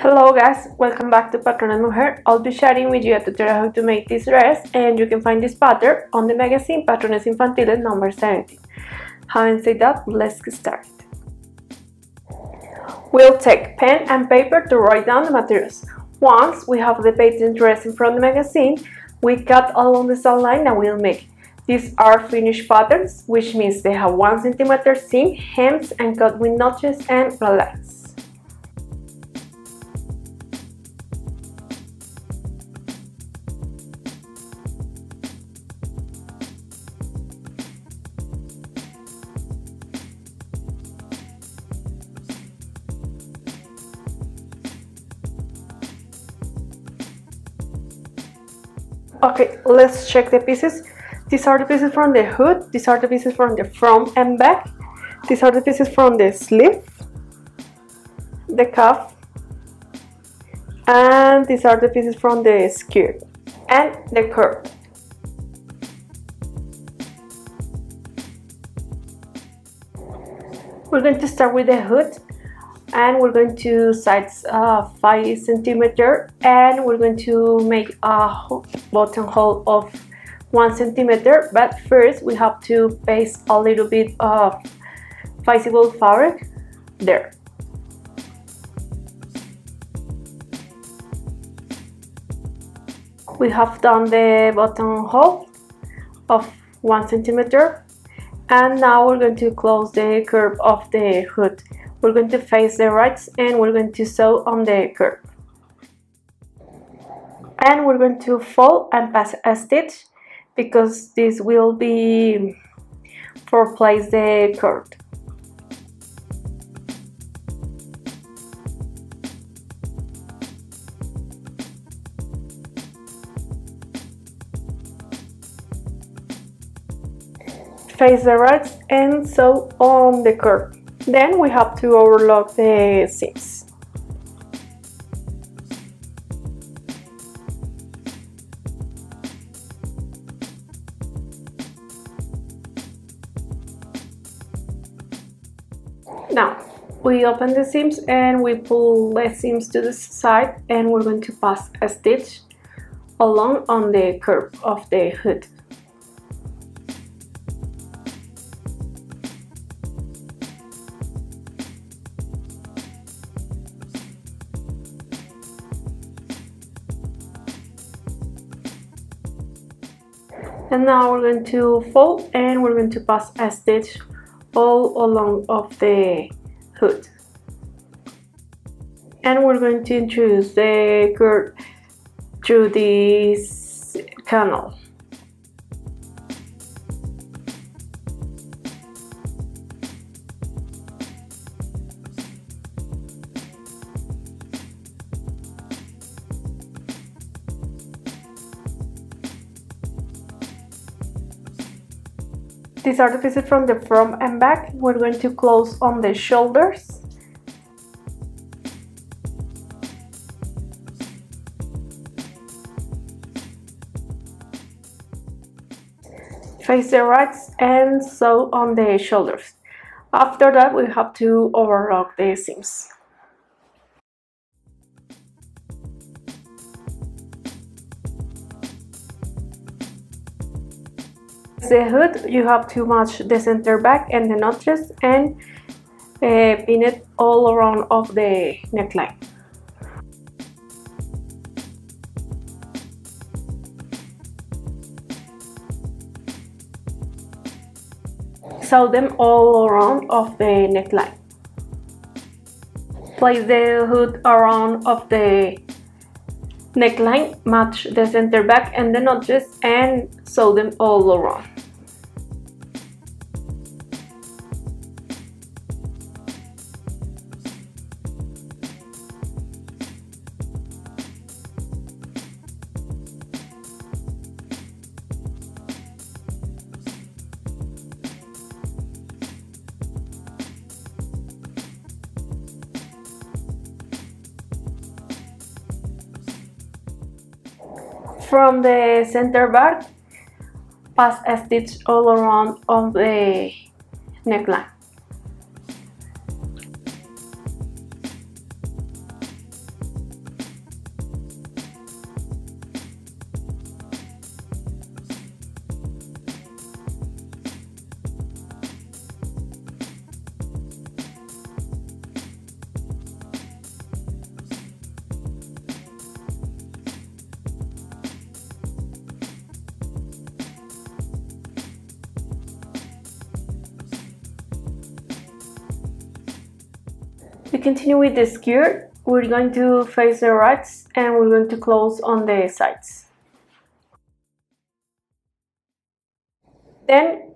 Hello guys, welcome back to Patrones Mujer. I'll be sharing with you a tutorial how to make this dress, and you can find this pattern on the magazine Patrones Infantiles number 17. Having said that, let's get started. We'll take pen and paper to write down the materials. Once we have the pattern dress in front of the magazine, we cut along the side line that we'll make. These are finished patterns, which means they have 1 cm seam, hems, and cut with notches and lines. Okay, let's check the pieces. These are the pieces from the hood, these are the pieces from the front and back, these are the pieces from the sleeve, the cuff, and these are the pieces from the skirt and the curve. We're going to start with the hood, and we're going to size 5 cm, and we're going to make a buttonhole of 1 cm, but first we have to paste a little bit of visible fabric there. We have done the buttonhole of 1 cm, and now we're going to close the curve of the hood. We're going to face the right and we're going to sew on the curve. And we're going to fold and pass a stitch because this will be for place the curve. Face the right and sew on the curve. Then we have to overlock the seams. Now we open the seams and we pull the seams to the side, and we're going to pass a stitch along on the curve of the hood. And now we're going to fold and we're going to pass a stitch all along of the hood. And we're going to introduce the curve through this canal. These are the pieces from the front and back. We're going to close on the shoulders. Face the right and sew on the shoulders. After that, we have to overlock the seams. The hood, you have to match the center back and the notches and pin it all around of the neckline. Sew them all around of the neckline. Place the hood around of the neckline, match the center back and the notches, and sew them all around. From the center back, pass a stitch all around of the neckline. We continue with the skirt. We're going to face the right and we're going to close on the sides. Then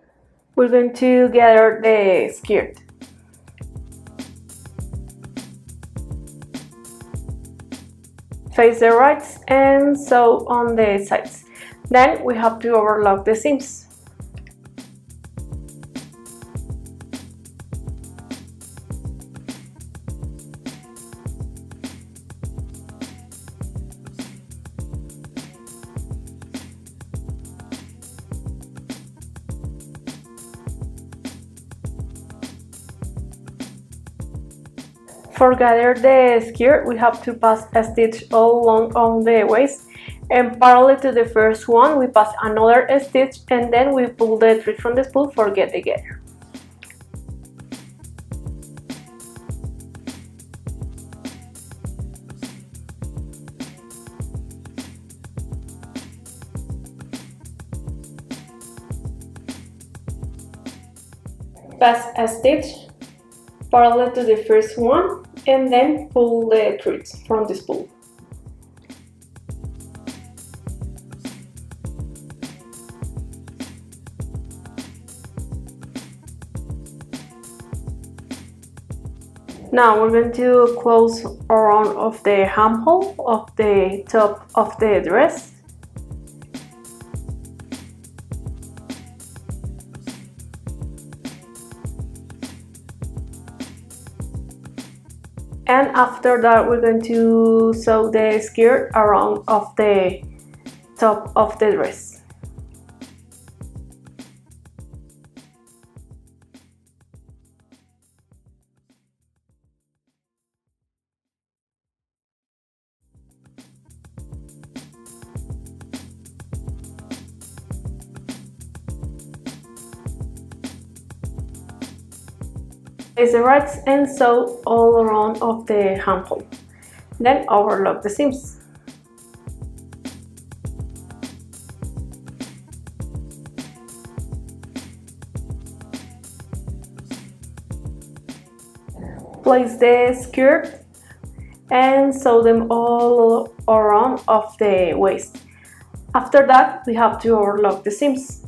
we're going to gather the skirt. Face the right and sew on the sides. Then we have to overlock the seams. For gather the skirt, we have to pass a stitch all along on the waist, and parallel to the first one, we pass another stitch and then we pull the thread from the spool for get together. Pass a stitch parallel to the first one and then pull the threads from the spool. Now we're going to close around of the armhole of the top of the dress. And after that, we're going to sew the skirt around of the top of the dress. Place the rags and sew all around of the armhole. Then overlock the seams. Place the skirt and sew them all around of the waist. After that, we have to overlock the seams.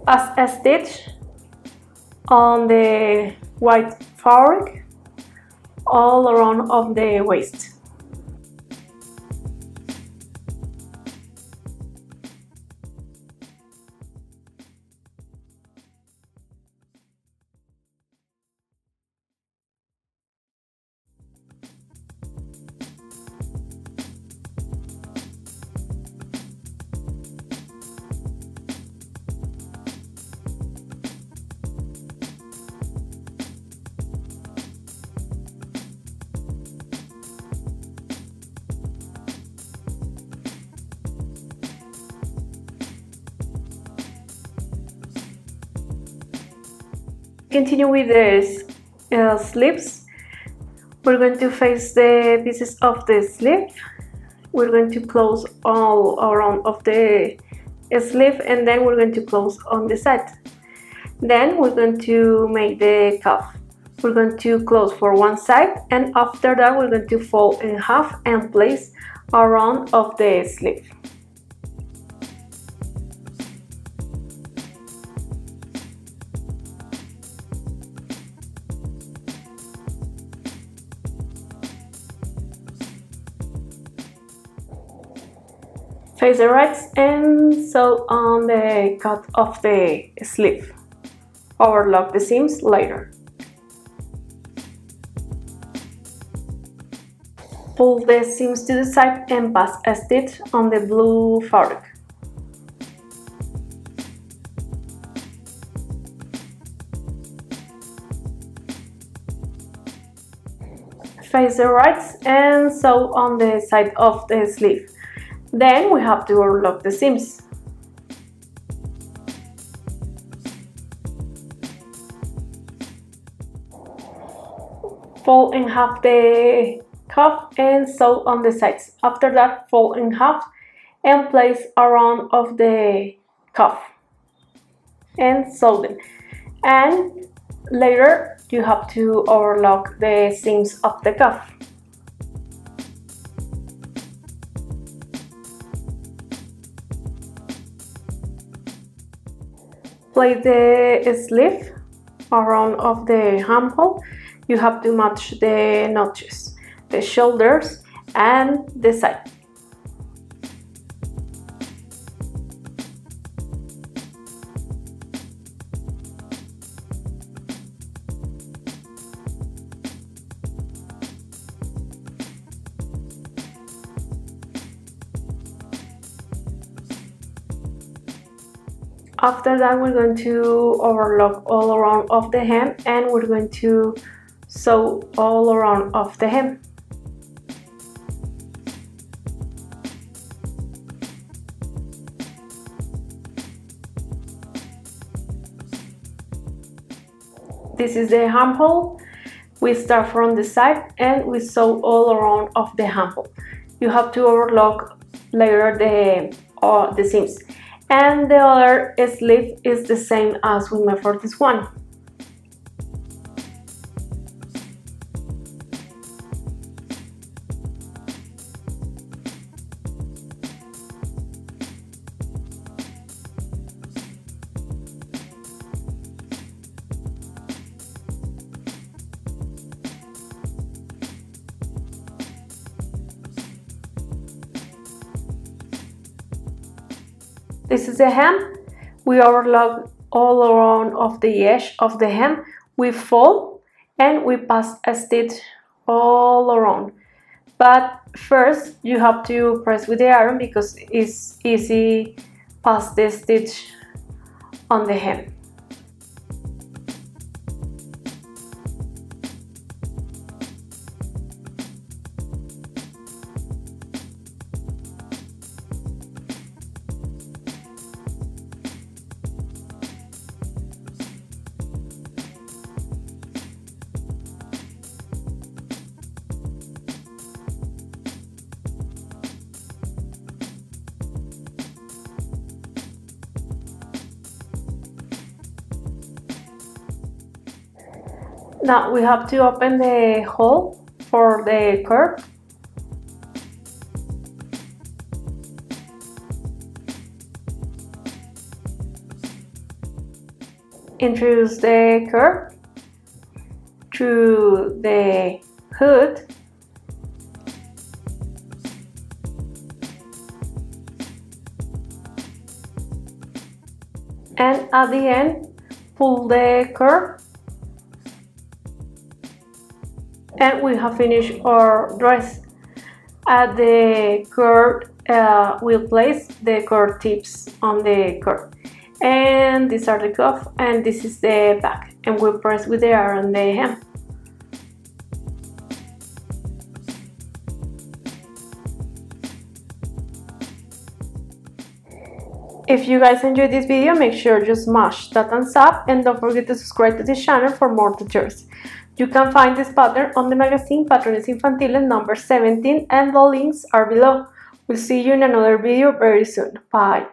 Pass a stitch on the white fabric all around of the waist. Continue with the sleeves. We're going to face the pieces of the sleeve. We're going to close all around of the sleeve and then we're going to close on the side. Then we're going to make the cuff. We're going to close for one side and after that we're going to fold in half and place around of the sleeve. Face the right and sew on the cut of the sleeve. Overlock the seams later. Pull the seams to the side and pass a stitch on the blue fabric. Face the right and sew on the side of the sleeve. Then we have to overlock the seams. Fold in half the cuff and sew on the sides. After that, fold in half and place around of the cuff and sew them. And later you have to overlock the seams of the cuff. Place the sleeve around of the armhole. You have to match the notches, the shoulders and the side. After that, we're going to overlock all around of the hem and we're going to sew all around of the hem. This is the armhole. We start from the side and we sew all around of the armhole. You have to overlock later the seams. And the other sleeve is the same as we made for this one. This is the hem. We overlock all around of the edge of the hem. We fold and we pass a stitch all around. But first you have to press with the iron because it's easy pass the stitch on the hem. Now we have to open the hole for the curve. Introduce the curve through the hood. And at the end, pull the curve. And we have finished our dress. At the curve, we'll place the curve tips on the curve. And these are the cuff, and this is the back. And we'll press with the iron the hem. If you guys enjoyed this video, make sure you smash that thumbs up and don't forget to subscribe to this channel for more tutorials. You can find this pattern on the magazine Patrones Infantiles number 17 and the links are below. We'll see you in another video very soon. Bye!